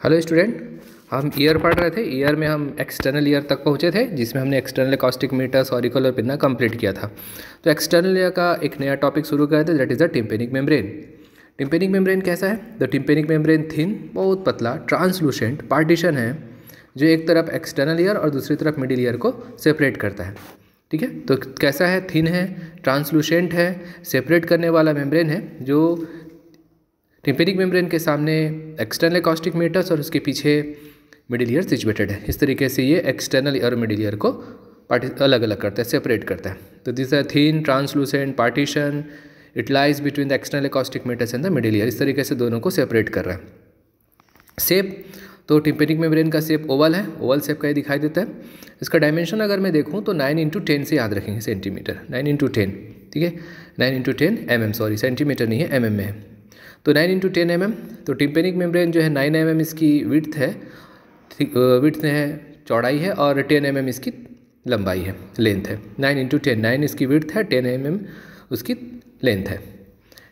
Hello student, हम year पढ़ रहे थे। ईयर में हम एक्सटर्नल ईयर तक पहुंचे थे, जिसमें हमने एक्सटर्नल एकॉस्टिक मीटर्स, ऑरिकल और पिन्ना कंप्लीट किया था। तो एक्सटर्नल ईयर का एक नया टॉपिक शुरू करते हैं, that is the tympanic membrane. Tympanic membrane कैसा है? द टिम्पेनिक मेम्ब्रेन थिन, बहुत पतला, ट्रांसलूसेंट पार्टीशन है जो एक तरफ एक्सटर्नल ईयर और दूसरी तरफ मिडिल ईयर को सेपरेट करता है। ठीक है, तो कैसा है? थिन है, ट्रांसलूसेंट है, सेपरेट करने वाला मेम्ब्रेन है जो टिम्पेनिक मेम्ब्रेन के सामने एक्सटर्नल एकॉस्टिक मीटर्स और उसके पीछे मिडिल ईयर सिचुएटेड है। इस तरीके से ये एक्सटर्नल और मिडिल ईयर को अलग अलग करता है, सेपरेट करता है। तो this are thin translucent partition, it lies between the external acoustic meatus and the middle ear. इस तरीके से दोनों को सेपरेट कर रहा है। शेप, तो टिम्पेनिक मेम्ब्रेन का शेप ओवल है, ओवल शेप का ये दिखाई देता है। इसका डायमेंशन अगर मैं देखूँ तो 9x10 से याद रखेंगे, सेंटीमीटर। 9x10, ठीक है, 9x10 mm, सॉरी सेंटीमीटर नहीं है, mm में है। तो 9x10 mm, तो टिम्पेनिक मेम्ब्रेन जो है 9 mm इसकी विड्थ है, चौड़ाई है, और 10 mm इसकी लंबाई है, लेंथ है। 9x10, 9 इसकी विड्थ है, 10 mm उसकी लेंथ है।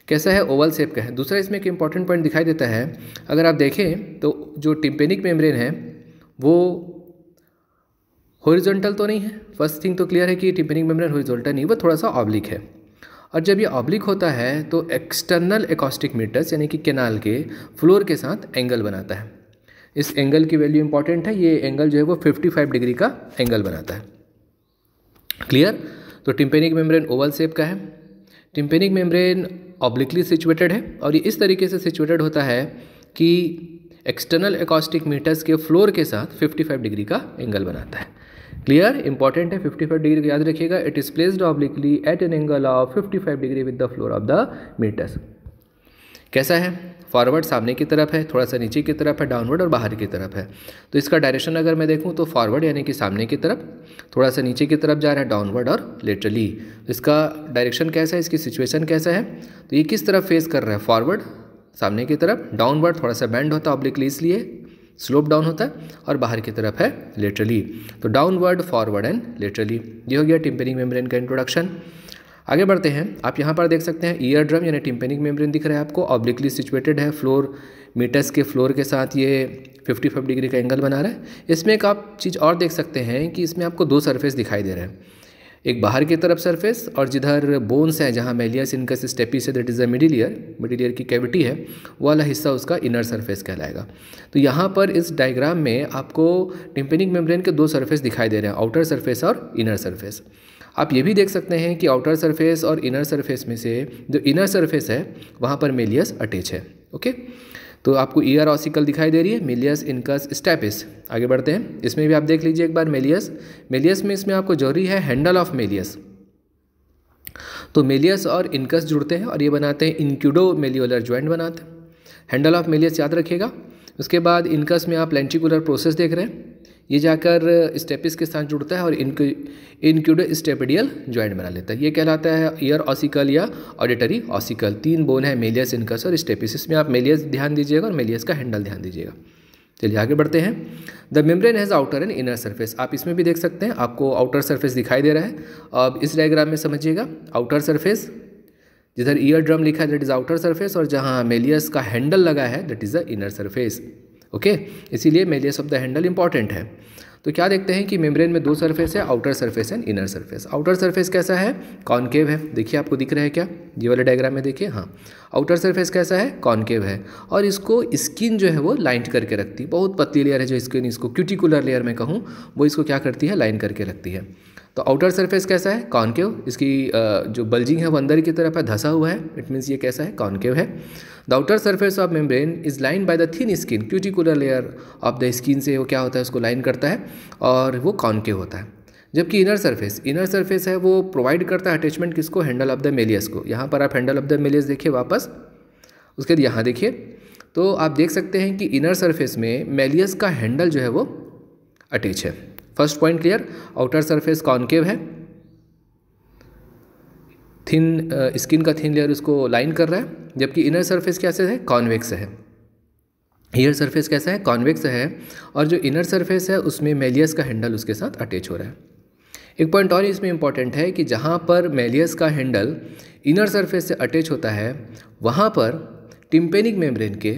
कैसा है? ओवल शेप का है। दूसरा इसमें एक इंपॉर्टेंट पॉइंट दिखाई देता है, अगर आप देखें तो जो टिम्पेनिक मेम्ब्रेन है वो हॉरिजॉन्टल तो नहीं है। फर्स्ट थिंग तो क्लियर है कि टिम्पेनिक मेम्ब्रेन हॉरिजॉन्टल नहीं, वो थोड़ा सा ऑब्लिक है। और जब ये ऑब्लिक होता है तो एक्सटर्नल एकॉस्टिक मीटर्स यानी कि कैनाल के फ्लोर के साथ एंगल बनाता है। इस एंगल की वैल्यू इंपॉर्टेंट है, ये एंगल जो है वो 55 डिग्री का एंगल बनाता है। क्लियर? तो टिम्पेनिक मेम्ब्रेन ओवल शेप का है, टिम्पेनिक मेम्ब्रेन ऑब्लिकली सिचुएटेड है, और ये इस तरीके से सिचुएटेड होता है कि एक्सटर्नल एकॉस्टिक मीटर्स के फ्लोर के साथ 55 डिग्री का एंगल बनाता है। क्लियर? इंपॉर्टेंट है, 55 डिग्री को याद रखिएगा। It is placed obliquely at an angle of 55 degree with the floor of the meatus. कैसा है? फॉरवर्ड सामने की तरफ है, थोड़ा सा नीचे की तरफ है, डाउनवर्ड और बाहर की तरफ है। तो इसका डायरेक्शन अगर मैं देखूं तो फॉरवर्ड यानी कि सामने की तरफ, थोड़ा सा नीचे की तरफ जा रहा है, डाउनवर्ड और लेटरली। इसका डायरेक्शन कैसा है? इसकी सिचुएशन कैसा है? तो ये किस तरफ फेस कर रहा है? फॉरवर्ड सामने की तरफ, डाउनवर्ड थोड़ा सा बेंड होता है ऑब्लिकली, इसलिए स्लोप डाउन होता है, और बाहर की तरफ है लेटरली। तो डाउनवर्ड, फॉरवर्ड एंड लेटरली। ये हो गया टिम्पेनिक मेम्ब्रेन का इंट्रोडक्शन। आगे बढ़ते हैं। आप यहाँ पर देख सकते हैं ईयर ड्रम यानी टिम्पेनिक मेम्ब्रेन दिख रहा है आपको, ऑब्लिकली सिचुएटेड है, फ्लोर मीटर्स के फ्लोर के साथ ये 55 डिग्री का एंगल बना रहा है। इसमें एक आप चीज़ और देख सकते हैं कि इसमें आपको दो सरफेस दिखाई दे रहे हैं, एक बाहर की तरफ सरफेस और जिधर बोन्स है, जहाँ मेलियस इनकस स्टेपिस है, that is the middle year की कैविटी है, वो वाला हिस्सा उसका इनर सरफेस कहलाएगा। तो यहाँ पर इस डायग्राम में आपको टिम्पेनिक मेम्ब्रेन के दो सरफेस दिखाई दे रहे हैं, आउटर सरफेस और इनर सरफेस। आप ये भी देख सकते हैं कि आउटर सरफेस और इनर सरफेस में से जो इनर सरफेस है वहाँ पर मेलियस अटैच है। ओके, तो आपको ईयर ऑसिकल दिखाई दे रही है, मेलियस इनकस स्टेपिस। आगे बढ़ते हैं, इसमें भी आप देख लीजिए एक बार मेलियस में इसमें आपको जरूरी है हैंडल ऑफ मेलियस। तो मेलियस और इनकस जुड़ते हैं और ये बनाते हैं इंक्यूडो मेलियोलर ज्वाइंट बनाते हैं। हैंडल ऑफ मेलियस याद रखिएगा। उसके बाद इनकस में आप लेंटिकुलर प्रोसेस देख रहे हैं, ये जाकर स्टेपिस के साथ जुड़ता है और इंक्यूडो स्टेपिडियल ज्वाइंट बना लेता है। ये कहलाता है ईयर ऑसिकल या ऑडिटरी ऑसिकल। 3 बोन है, मेलियस, इनकस और स्टेपिस। इसमें आप मेलियस ध्यान दीजिएगा और मेलियस का हैंडल ध्यान दीजिएगा। चलिए आगे बढ़ते हैं। The membrane has outer and inner surface. आप इसमें भी देख सकते हैं, आपको आउटर सरफेस दिखाई दे रहा है। अब इस डायग्राम में समझिएगा, आउटर सरफेस जिधर ईयर ड्रम लिखा है दैट इज आउटर सरफेस, और जहाँ मेलियस का हैंडल लगा है that is the inner surface. Okay, इसीलिए malleus of the handle important है। तो क्या देखते हैं कि मेम्ब्रेन में दो सरफेस है, outer surface and inner surface. Outer surface कैसा है? कॉनकेव है। देखिए आपको दिख रहा है क्या, ये वाले डायग्राम में देखिए, हाँ, आउटर सरफेस कैसा है? कॉनकेव है, और इसको स्किन जो है वो लाइन करके रखती है। बहुत पतली लेयर है जो स्किन, इसको क्यूटिकुलर लेयर में कहूँ, वो इसको क्या करती है? लाइन करके रखती है। तो आउटर सरफेस कैसा है? कॉनकेव। इसकी जो बल्जिंग है वो अंदर की तरफ है, धंसा हुआ है, इट मीन्स ये कैसा है? कॉनकेव है। The outer surface of membrane is line by the thin skin, cuticular layer of the skin से वो क्या होता है? उसको लाइन करता है और वो कॉनकेव होता है। जबकि इनर सरफेस है वो प्रोवाइड करता है अटैचमेंट किसको? हैंडल ऑफ द मेलियस को। यहाँ पर आप हैंडल ऑफ द मेलियस देखिए वापस, उसके बाद यहाँ देखिए, तो आप देख सकते हैं कि इनर सरफेस में मेलियस का हैंडल जो है वो अटैच है। First point clear? Outer surface concave है, थिन स्किन का थिन लेयर उसको लाइन कर रहा है, जबकि इनर सरफेस कैसे है? कॉन्वेक्स है। ईयर सरफेस कैसा है? कॉन्वेक्स है, और जो इनर सरफेस है उसमें मेलियस का हैंडल उसके साथ अटैच हो रहा है। एक पॉइंट और इसमें इंपॉर्टेंट है कि जहाँ पर मेलियस का हैंडल इनर सरफेस से अटैच होता है वहाँ पर टिम्पेनिक मेम्ब्रेन के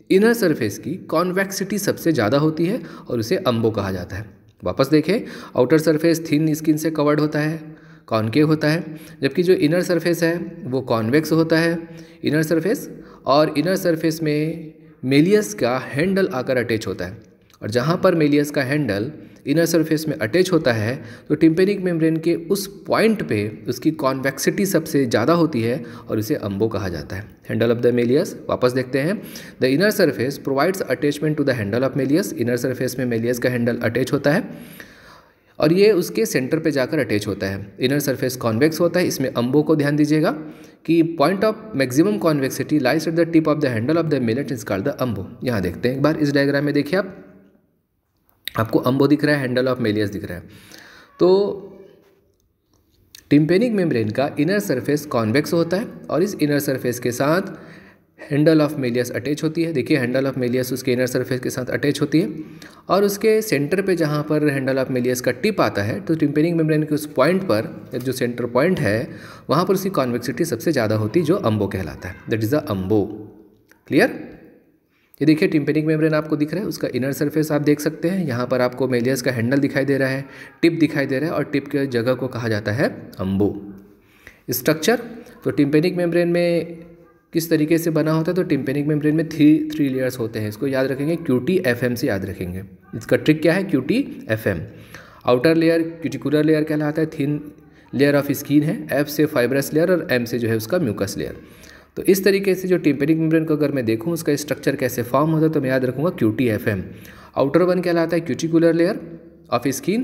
इनर सरफेस की कॉन्वेक्सिटी सबसे ज़्यादा होती है और उसे अम्बो कहा जाता है। वापस देखें, आउटर सरफेस थिन स्किन से कवर्ड होता है, कॉन्केव होता है, जबकि जो इनर सरफेस है वो कॉन्वेक्स होता है इनर सरफेस, और इनर सरफेस में मेलियस का हैंडल आकर अटैच होता है। और जहाँ पर मेलियस का हैंडल इनर सरफेस में अटैच होता है तो टिम्पेनिक मेम्ब्रेन के उस पॉइंट पे उसकी कॉन्वेक्सिटी सबसे ज़्यादा होती है और उसे अम्बो कहा जाता है। हैंडल ऑफ द मेलियस, वापस देखते हैं, the inner surface provides attachment to the handle of malleus. Inner surface में मेलियस का हैंडल अटैच होता है और ये उसके सेंटर पे जाकर अटैच होता है। इनर सरफेस कॉन्वेक्स होता है, इसमें अम्बो को ध्यान दीजिएगा कि point of maximum convexity lies at the tip of the handle of the malleus is called the umbo. यहाँ देखते हैं एक बार इस डायग्राम में, देखिए आपको अम्बो दिख रहा है, हैंडल ऑफ मेलियस दिख रहा है। तो टिम्पेनिक मेम्ब्रेन का इनर सरफेस कॉन्वेक्स होता है और इस इनर सरफेस के साथ हैंडल ऑफ मेलियस अटैच होती है। देखिए हैंडल ऑफ मेलियस उसके इनर सरफेस के साथ अटैच होती है और उसके सेंटर पे जहाँ पर हैंडल ऑफ मेलियस का टिप आता है तो टिम्पेनिक मेम्ब्रेन के उस पॉइंट पर, जो सेंटर पॉइंट है, वहाँ पर उसकी कॉन्वेक्सिटी सबसे ज़्यादा होती है जो अम्बो कहलाता है, दैट इज़ द अम्बो। क्लियर? ये देखिए टिम्पेनिक मेम्ब्रेन आपको दिख रहा है, उसका इनर सरफेस आप देख सकते हैं। यहाँ पर आपको मेलियस का हैंडल दिखाई दे रहा है, टिप दिखाई दे रहा है और टिप के जगह को कहा जाता है अम्बो। स्ट्रक्चर, तो टिम्पेनिक मेम्ब्रेन में किस तरीके से बना होता है, तो टिम्पेनिक मेम्ब्रेन में थ्री लेयर्स होते हैं। इसको याद रखेंगे, QT-FM से याद रखेंगे। इसका ट्रिक क्या है, QT-FM। Outer layer cuticular layer कहलाता है, थिन लेयर ऑफ स्किन है, F से फाइब्रस लेयर और M से जो है उसका म्यूकस लेयर। तो इस तरीके से जो टिम्पेनिक मेम्ब्रेन को अगर मैं देखूँ उसका स्ट्रक्चर कैसे फॉर्म होता है तो मैं याद रखूँगा QT-FM। आउटर वन कहलाता है cuticular layer of skin,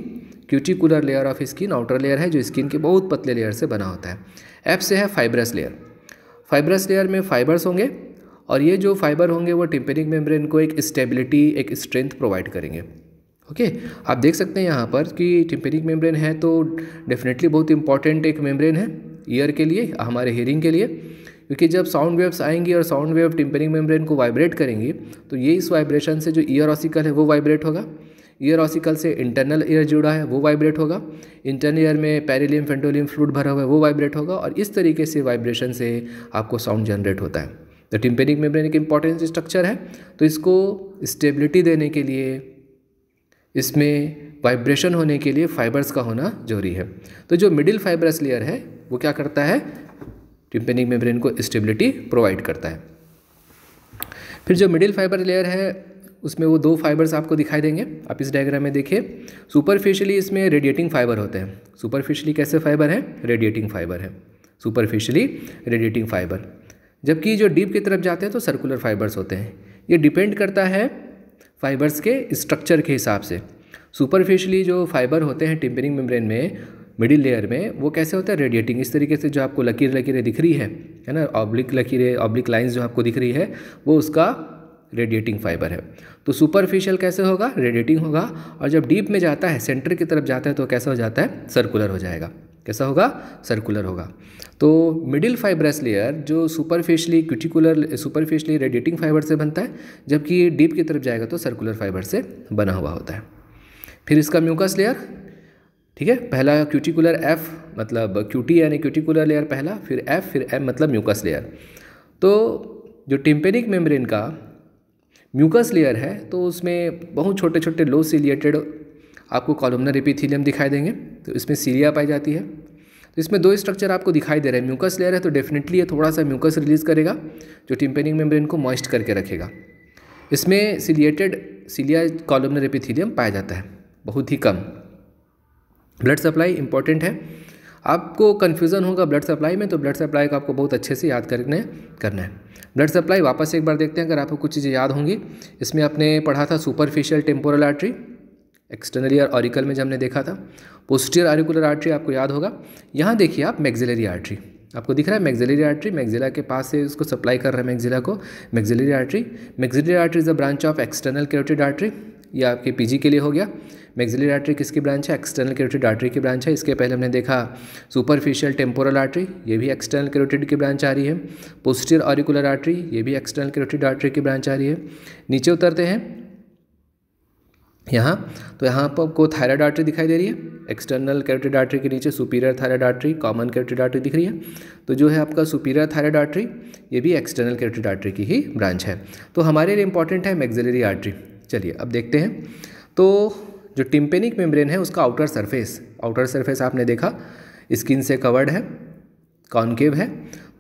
cuticular layer of skin outer layer है जो स्किन के बहुत पतले लेयर से बना होता है। F से है फाइब्रस लेयर, फाइब्रस लेयर में फाइबर्स होंगे और ये जो फाइबर होंगे वो टिम्पेनिक मेम्ब्रेन को एक स्टेबिलिटी, एक स्ट्रेंथ प्रोवाइड करेंगे। ओके, आप देख सकते हैं यहाँ पर कि टिम्पेनिक मेम्ब्रेन है तो डेफिनेटली बहुत इंपॉर्टेंट एक मेम्ब्रेन है ईयर के लिए, हमारे हियरिंग के लिए, क्योंकि जब साउंड वेव्स आएंगी और साउंड वेव टिम्पेनिक मेम्ब्रेन को वाइब्रेट करेंगी तो ये इस वाइब्रेशन से जो ईयर ऑसिकल है वो वाइब्रेट होगा, ईयर ऑसिकल से इंटरनल ईयर जुड़ा है वो वाइब्रेट होगा, इंटरनल ईयर में पेरिलियम फेंटोलियम फ्लूइड भरा हुआ है वो वाइब्रेट होगा और इस तरीके से वाइब्रेशन से आपको साउंड जनरेट होता है। तो टिम्पेनिक मेम्ब्रेन एक इंपॉर्टेंट स्ट्रक्चर है, तो इसको स्टेबिलिटी देने के लिए, इसमें वाइब्रेशन होने के लिए फाइबर्स का होना जरूरी है। तो जो मिडिल फाइबरस लेयर है वो क्या करता है, टिम्पेनिक मेम्ब्रेन को स्टेबिलिटी प्रोवाइड करता है। फिर जो मिडिल फाइबर लेयर है उसमें वो दो फाइबर्स आपको दिखाई देंगे, आप इस डायग्राम में देखिए। सुपरफिशियली इसमें रेडिएटिंग फाइबर होते हैं। सुपरफिशियली कैसे फाइबर है, रेडिएटिंग फाइबर है, सुपरफिशियली रेडिएटिंग फाइबर। जबकि जो डीप की तरफ जाते हैं तो सर्कुलर फाइबर्स होते हैं। ये डिपेंड करता है फाइबर्स के स्ट्रक्चर के हिसाब से। सुपरफिशियली जो फाइबर होते हैं टिम्पेनिक मेम्ब्रेन में मिडिल लेयर में, वो कैसे होता है, रेडिएटिंग। इस तरीके से जो आपको लकीरें दिख रही है ना, ऑब्लिक लकीरें, ऑब्लिक लाइंस जो आपको दिख रही है वो उसका रेडिएटिंग फाइबर है। तो सुपरफिशियल कैसे होगा, रेडिएटिंग होगा, और जब डीप में जाता है, सेंटर की तरफ जाता है तो कैसा हो जाता है, सर्कुलर हो जाएगा। कैसा होगा, सर्कुलर होगा। तो मिडिल फाइब्रस लेयर जो superficially cuticular, superficially radiating fibre से बनता है, जबकि डीप की तरफ जाएगा तो सर्कुलर फाइबर से बना हुआ होता है। फिर इसका म्यूकस लेयर, ठीक है, पहला क्यूटिकुलर F मतलब QT यानी क्यूटिकुलर लेयर पहला, फिर F फिर M मतलब म्यूकस लेयर। तो जो टिम्पेनिक मेम्ब्रेन का म्यूकस लेयर है तो उसमें बहुत छोटे छोटे लो सिलिएटेड आपको कॉलमनर एपिथेलियम दिखाई देंगे, तो इसमें सीलिया पाई जाती है। तो इसमें दो स्ट्रक्चर आपको दिखाई दे रहे हैं। म्यूकस लेयर है तो डेफिनेटली ये थोड़ा सा म्यूकस रिलीज़ करेगा जो टिम्पेनिक मेम्ब्रेन को मॉइस्ट करके रखेगा। इसमें सीलिया कॉलमनर एपिथेलियम पाया जाता है, बहुत ही कम। ब्लड सप्लाई इंपॉर्टेंट है, आपको कन्फ्यूज़न होगा ब्लड सप्लाई में, तो ब्लड सप्लाई को आपको बहुत अच्छे से याद करना है। ब्लड सप्लाई वापस एक बार देखते हैं अगर आपको कुछ चीज़ें याद होंगी। इसमें आपने पढ़ा था superficial temporal artery, external ear auricle में जब हमने देखा था। पोस्टीरियर ऑरिकुलर आर्टरी आपको याद होगा। यहाँ देखिए आप मैक्सिलरी आर्टरी, आपको दिख रहा है मैक्सिलरी आर्टरी, मैक्सिला के पास से उसको सप्लाई कर रहा है मैक्सिला को, maxillary artery. Maxillary artery is a branch of external carotid artery, ये आपके पीजी के लिए हो गया। मैक्सिलरी आर्टरी किसकी ब्रांच है, एक्सटर्नल कैरोटिड आर्टरी की ब्रांच है। इसके पहले हमने देखा सुपरफिशियल टेम्पोरल आर्टरी, ये भी एक्सटर्नल कैरोटिड की ब्रांच आ रही है। पोस्टीरियर ऑरिकुलर आर्टरी, ये भी एक्सटर्नल कैरोटिड आर्टरी की ब्रांच आ रही है। नीचे उतरते हैं, यहाँ तो यहाँ पर आपको थायराइड आर्टरी दिखाई दे रही है, एक्सटर्नल कैरोटिड आर्टरी के नीचे superior thyroid artery, common carotid artery दिख रही है। तो जो है आपका सुपीरियर थायराइड आर्टरी, ये भी एक्सटर्नल कैरोटिड आर्टरी की ही ब्रांच है। तो हमारे लिए इंपॉर्टेंट है मैक्सिलरी आर्टरी। चलिए अब देखते हैं। तो जो टिम्पेनिक मेम्ब्रेन है उसका आउटर सरफेस आपने देखा स्किन से कवर्ड है, कॉनकेव है।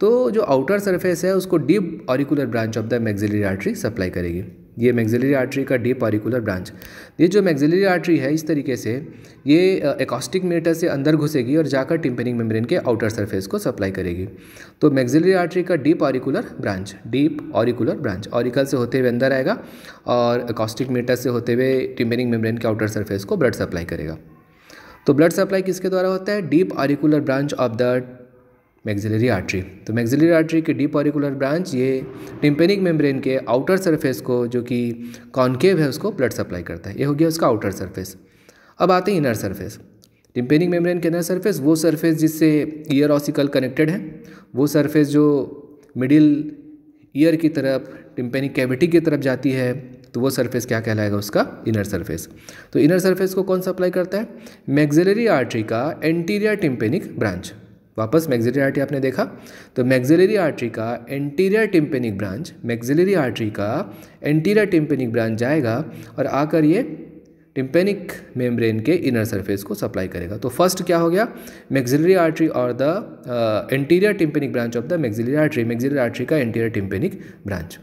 तो जो आउटर सरफेस है उसको deep auricular branch of the maxillary artery supply करेगी। ये मैक्सिलरी आर्टरी का डीप ऑरिकुलर ब्रांच, ये जो मैक्सिलरी आर्टरी है इस तरीके से ये एकॉस्टिक मीटर से अंदर घुसेगी और जाकर टिम्पेनिक मेम्ब्रेन के आउटर सरफेस को सप्लाई करेगी। तो मैक्सिलरी आर्टरी का डीप ऑरिकुलर ब्रांच ऑरिकल से होते हुए अंदर आएगा और एकॉस्टिक मीटर से होते हुए टिम्पेनिक मेम्ब्रेन के आउटर सरफेस को ब्लड सप्लाई करेगा। तो ब्लड सप्लाई किसके द्वारा होता है? Deep auricular branch of the maxillary artery. तो मैक्सिलरी आर्टरी के डीप ऑरिकुलर ब्रांच ये टिम्पेनिक मेम्ब्रेन के आउटर सरफेस को, जो कि कॉनकेव है, उसको ब्लड सप्लाई करता है। ये हो गया उसका आउटर सरफेस। अब आते हैं इनर सरफेस। टिम्पेनिक मेम्ब्रेन के इनर सरफेस, वो सरफेस जिससे ईयर ऑसिकल कनेक्टेड है, वो सरफेस जो मिडिल ईयर की तरफ टिम्पेनिक कैविटी की तरफ जाती है, तो वो सरफेस क्या कहलाएगा? उसका इनर सरफेस। तो इनर सरफेस को कौन सप्लाई करता है? मैक्सिलरी आर्टरी का एंटीरियर टिम्पेनिक ब्रांच। वापस मैक्सिलरी आर्टरी आपने देखा, तो मैक्सिलरी आर्टरी का एंटीरियर टिम्पेनिक ब्रांच जाएगा और आकर ये टिम्पेनिक मेम्ब्रेन के इनर सरफेस को सप्लाई करेगा। तो फर्स्ट क्या हो गया? मैक्सिलरी आर्टरी और the anterior tympanic branch of the maxillary artery का एंटीरियर टिम्पेनिक ब्रांच।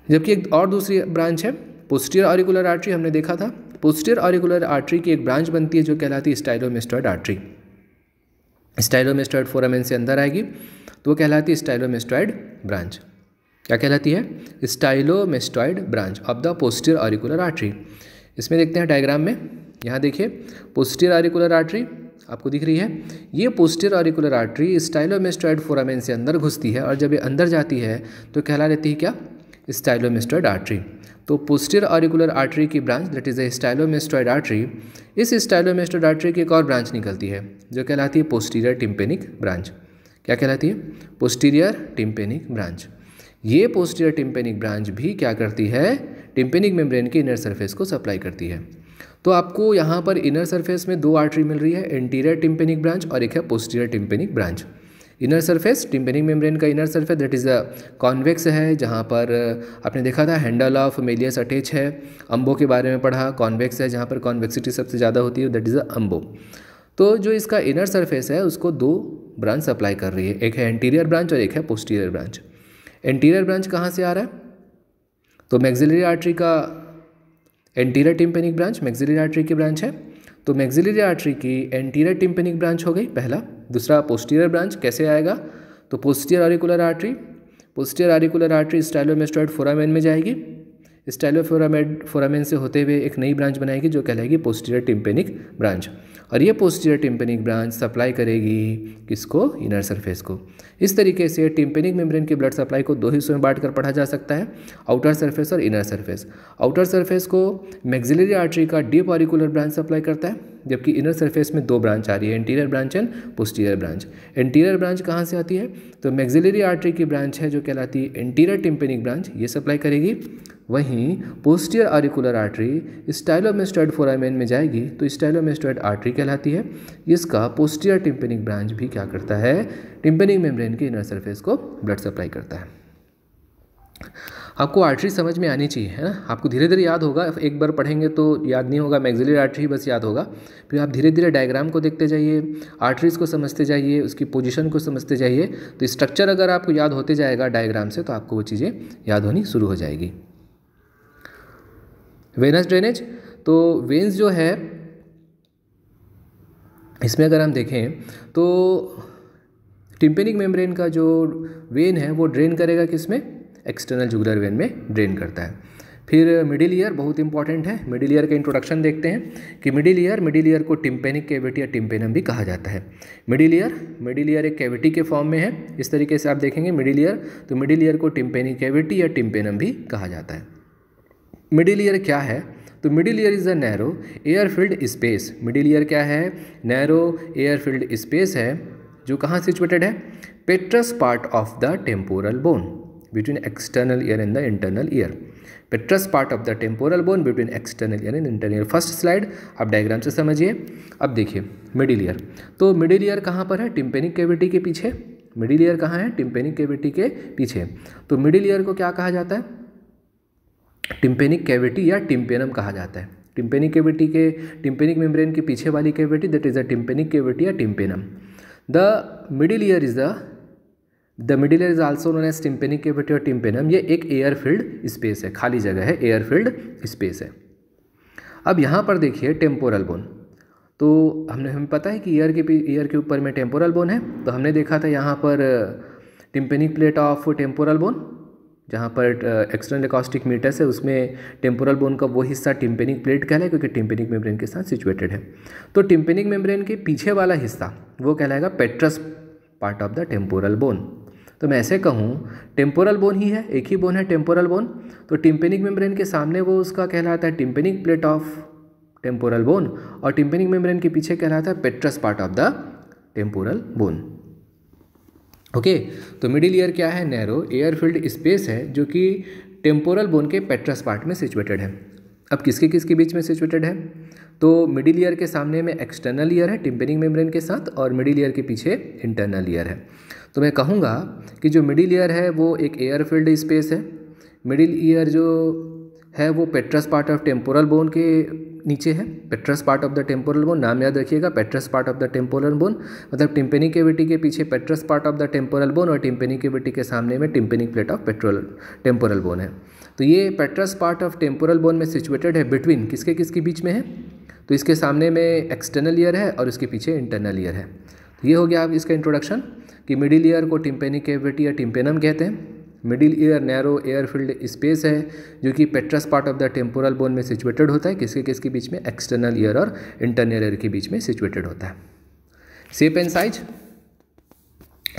जबकि एक और दूसरी ब्रांच है पोस्टीरियर ऑरिकुलर आर्टरी, हमने देखा था। पोस्टीरियर ऑरिकुलर आर्टरी की एक ब्रांच बनती है जो कहलाती है स्टाइलोमेस्टॉइड आर्टरी। स्टाइलोमेस्टॉइड फोरामेन से अंदर आएगी तो वो कहलाती है स्टाइलोमेस्टॉइड ब्रांच। क्या कहलाती है? Stylomastoid branch of the posterior auricular artery. इसमें देखते हैं डायग्राम में, यहाँ देखिए पोस्टीरियर ऑरिकुलर आर्टरी आपको दिख रही है। ये पोस्टीरियर ऑरिकुलर आर्टरी स्टाइलोमेस्टॉइड फोरामेन से अंदर घुसती है और जब ये अंदर जाती है तो कहला लेती है क्या? Stylomastoid artery. तो पोस्टीरियर ऑरिकुलर आर्टरी की branch that is a stylomastoid artery, इस स्टाइलोमेस्टॉइड आर्टरी की एक और ब्रांच निकलती है जो कहलाती है पोस्टीरियर टिम्पेनिक ब्रांच। क्या कहलाती है? Posterior tympanic branch. ये पोस्टीरियर टिम्पेनिक ब्रांच भी क्या करती है? टिम्पेनिक मेम्ब्रेन के इनर सरफेस को सप्लाई करती है। तो आपको यहाँ पर इनर सरफेस में दो आर्टरी मिल रही है, एंटीरियर टिम्पेनिक ब्रांच और एक है posterior tympanic branch. Inner surface, tympanic membrane का inner surface that is convex है, जहाँ पर आपने देखा था हैंडल ऑफ मेलियस अटैच है। अम्बो के बारे में पढ़ा, कॉन्वेक्स है जहाँ पर कॉन्वेक्सिटी सबसे ज़्यादा होती है, दैट इज़ अम्बो। तो जो इसका इनर सरफेस है उसको दो ब्रांच सप्लाई कर रही है, एक है एंटीरियर ब्रांच और एक है पोस्टीरियर ब्रांच। एंटीरियर ब्रांच कहाँ से आ रहा है? तो मैक्सिलरी आर्टरी का anterior tympanic branch maxillary artery की ब्रांच है। तो मैक्सिलरी आर्टरी की एंटीरियर टिम्पेनिक ब्रांच हो गई पहला। दूसरा पोस्टीरियर ब्रांच कैसे आएगा? तो पोस्टीरियर ऑरिकुलर आर्टरी स्टाइलोमेस्टॉइड फोरामेन में जाएगी, फोरामेन से होते हुए एक नई ब्रांच बनाएगी जो कहलाएगी पोस्टीरियर टिम्पेनिक ब्रांच। और ये पोस्टीरियर टिम्पेनिक ब्रांच सप्लाई करेगी किसको? इनर सरफेस को। इस तरीके से टिम्पेनिक मेम्ब्रेन की ब्लड सप्लाई को दो हिस्सों में बांटकर पढ़ा जा सकता है, आउटर सरफेस और इनर सरफेस। आउटर सरफेस को मैक्सिलरी आर्टरी का डीप ऑरिकुलर ब्रांच सप्लाई करता है, जबकि इनर सरफेस में दो ब्रांच आ रही है, anterior branch and posterior branch. Anterior branch कहाँ से आती है? तो मैक्सिलरी आर्टरी की ब्रांच है जो कहलाती है एंटीरियर टिम्पेनिक ब्रांच, ये सप्लाई करेगी। वहीं पोस्टीरियर ऑरिकुलर आर्टरी स्टाइलोमेस्टॉइड फोरामेन में जाएगी तो स्टाइलोमेस्टॉइड आर्टरी कहलाती है। इसका पोस्टीरियर टिम्पेनिक ब्रांच भी क्या करता है? टिम्पेनिक मेम्ब्रेन के इनर सरफेस को ब्लड सप्लाई करता है। आपको आर्टरी समझ में आनी चाहिए, है ना? आपको धीरे धीरे याद होगा, एक बार पढ़ेंगे तो याद नहीं होगा, मैक्सिलरी आर्टरी बस याद होगा। फिर आप धीरे धीरे डायग्राम को देखते जाइए, आर्टरीज को समझते जाइए, उसकी पोजीशन को समझते जाइए। तो स्ट्रक्चर अगर आपको याद होते जाएगा डायग्राम से तो आपको वो चीज़ें याद होनी शुरू हो जाएगी। वेनस ड्रेनेज, तो वेन्स जो है इसमें अगर हम देखें तो टिम्पेनिक मेम्ब्रेन का जो वेन है वो ड्रेन करेगा किसमें? एक्सटर्नल जुगुलर वेन में ड्रेन करता है। फिर मिडिल ईयर बहुत इंपॉर्टेंट है। मिडिल ईयर का इंट्रोडक्शन देखते हैं कि मिडिल ईयर को टिम्पेनिक कैविटी या टिम्पेनम भी कहा जाता है। मिडिल ईयर एक कैविटी के फॉर्म में है। इस तरीके से आप देखेंगे मिडिल ईयर, तो मिडिल ईयर को टिम्पेनिक कैविटी या टिम्पेनम भी कहा जाता है। मिडिल ईयर क्या है? तो middle ear is a narrow air filled space. Middle ear क्या है? नैरो एयर फिल्ड स्पेस है जो कहाँ सिचुएटेड है? पेट्रस part of the temporal bone between external ear and the internal ear. पेट्रस part of the temporal bone between external ear and internal ear. First slide आप diagram से समझिए। अब देखिए middle ear, तो मिडिल ईयर कहाँ पर है? टिम्पेनिक कैविटी के पीछे। मिडिल ईयर कहाँ है? टिम्पेनिक कैविटी के पीछे। तो मिडिल ईयर को क्या कहा जाता है? टिम्पेनिक कैविटी या टिम्पेनम कहा जाता है। टिम्पेनिक कैविटी के, टिम्पेनिक मेम्ब्रेन के पीछे वाली cavity, that is the tympanic cavity या tympanum. The middle ear is also known as tympanic cavity और टिम्पेनम। ये एक एयर फिल्ड स्पेस है, खाली जगह है, एयर फिल्ड स्पेस है। अब यहाँ पर देखिए टेम्पोरल बोन, तो हमें पता है कि ईयर के ऊपर में टेम्पोरल बोन है। तो हमने देखा था यहाँ पर tympanic plate of temporal bone, जहाँ पर एक्सटर्नल एकॉस्टिक मीटर्स है, उसमें टेम्पोरल बोन का वो हिस्सा टिम्पेनिक प्लेट कहलाएगा क्योंकि टिम्पेनिक मेम्ब्रेन के साथ सिचुएटेड है। तो टिम्पेनिक मेम्ब्रेन के पीछे वाला हिस्सा वो कहलाएगा पेट्रस part of the temporal bone. तो मैं ऐसे कहूँ टेम्पोरल बोन ही है, एक ही बोन है टेम्पोरल बोन। तो टिम्पेनिक मेम्ब्रेन के सामने वो उसका कहलाता है tympanic plate of temporal bone, और टिम्पेनिक मेम्ब्रेन के पीछे कहलाता है पेट्रस part of the temporal bone. Okay, तो मिडिल ईयर क्या है? नैरो एयर फिल्ड स्पेस है जो कि टेम्पोरल बोन के पेट्रस पार्ट में सिचुएटेड है। अब किसके बीच में सिचुएटेड है? तो मिडिल ईयर के सामने में एक्सटर्नल ईयर है टिम्पेनिक मेम्ब्रेन के साथ, और मिडिल ईयर के पीछे इंटरनल ईयर है। तो मैं कहूँगा कि जो मिडिल ईयर है वो एक एयर फिल्ड स्पेस है। मिडिल ईयर जो है वो पेट्रस पार्ट ऑफ टेम्पोरल बोन के नीचे है। पेट्रस part of the temporal bone, नाम याद रखिएगा, पेट्रस part of the temporal bone, मतलब टिम्पेनिक कैविटी के पीछे पेट्रस part of the temporal bone और टिम्पेनिक कैविटी के सामने में tympanic plate of temporal bone है। तो ये पेट्रस पार्ट ऑफ टेम्पोरल बोन में सिचुएटेड है बिटवीन किसके बीच में है? तो इसके सामने में एक्सटर्नल ईयर है और इसके पीछे इंटरनल ईयर है। तो ये हो गया अब इसका इंट्रोडक्शन कि मिडिल ईयर को टिम्पेनिक कैविटी या टिम्पेनम कहते हैं। Middle ear narrow air field space है जो कि पेट्रस part of the temporal bone में सिचुएटेड होता है। किसके बीच में? एक्सटर्नल ईयर और इंटरनल ईयर के बीच में सिचुएटेड होता है। Shape and size,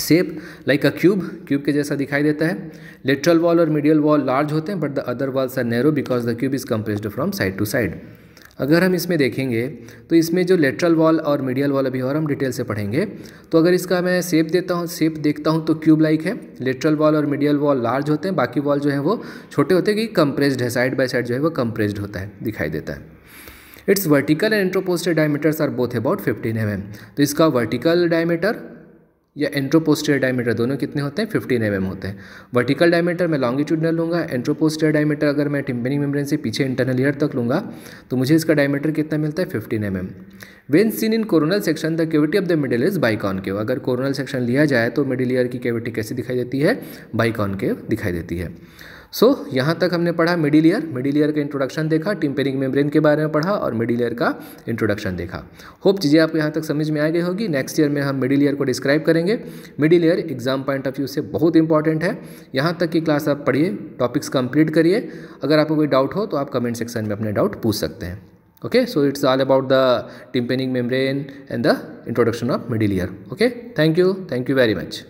shape like a cube के जैसा दिखाई देता है। लेटरल वॉल और मीडियल वॉल लार्ज होते हैं but the other walls are narrow because the cube is compressed from side to side. अगर हम इसमें देखेंगे तो इसमें जो लेटरल वॉल और मीडियल वॉल अभी और हम डिटेल से पढ़ेंगे। तो अगर इसका मैं शेप देखता हूँ तो क्यूब लाइक है। लेटरल वॉल और मीडियल वॉल लार्ज होते हैं, बाकी वॉल जो है वो छोटे होते हैं कि कंप्रेस्ड है, साइड बाय साइड जो है वो कंप्रेस्ड होता है, दिखाई देता है। Its vertical and anteroposterior diameters are both about 15 mm। तो इसका वर्टिकल डायमीटर या एंट्रोपोस्टेरियर डायमीटर दोनों कितने होते हैं? 15 mm होते हैं। वर्टिकल डायमीटर मैं लॉन्गिट्यूडनल लूँगा, एंट्रोपोस्टेरियर डायमीटर अगर मैं टिम्पेनिक मेम्ब्रेन से पीछे इंटरनल ईयर तक लूँगा तो मुझे इसका डायमीटर कितना मिलता है? 15 mm। When seen in coronal section the cavity of the middle is biconcave. अगर कोरोनल सेक्शन लिया जाए तो मिडिल ईयर की कैविटी कैसी दिखाई देती है? बाइकॉनकेव दिखाई देती है। सो यहाँ तक हमने पढ़ा मिडिल ईयर का इंट्रोडक्शन देखा, टिम्पेनिक मेम्ब्रेन के बारे में पढ़ा और मिडिल ईयर का इंट्रोडक्शन देखा। होप चीज़ें आपको यहाँ तक समझ में आ गई होगी। नेक्स्ट ईयर में हम मिडिल ईयर को डिस्क्राइब करेंगे। Middle ear exam point of view से बहुत इंपॉर्टेंट है। यहाँ तक की क्लास आप पढ़िए, टॉपिक्स कंप्लीट करिए। अगर आपको कोई डाउट हो तो आप कमेंट सेक्शन में अपने डाउट पूछ सकते हैं। Okay, so it's all about the tympanic membrane and the introduction of middle ear. Okay, thank you very much.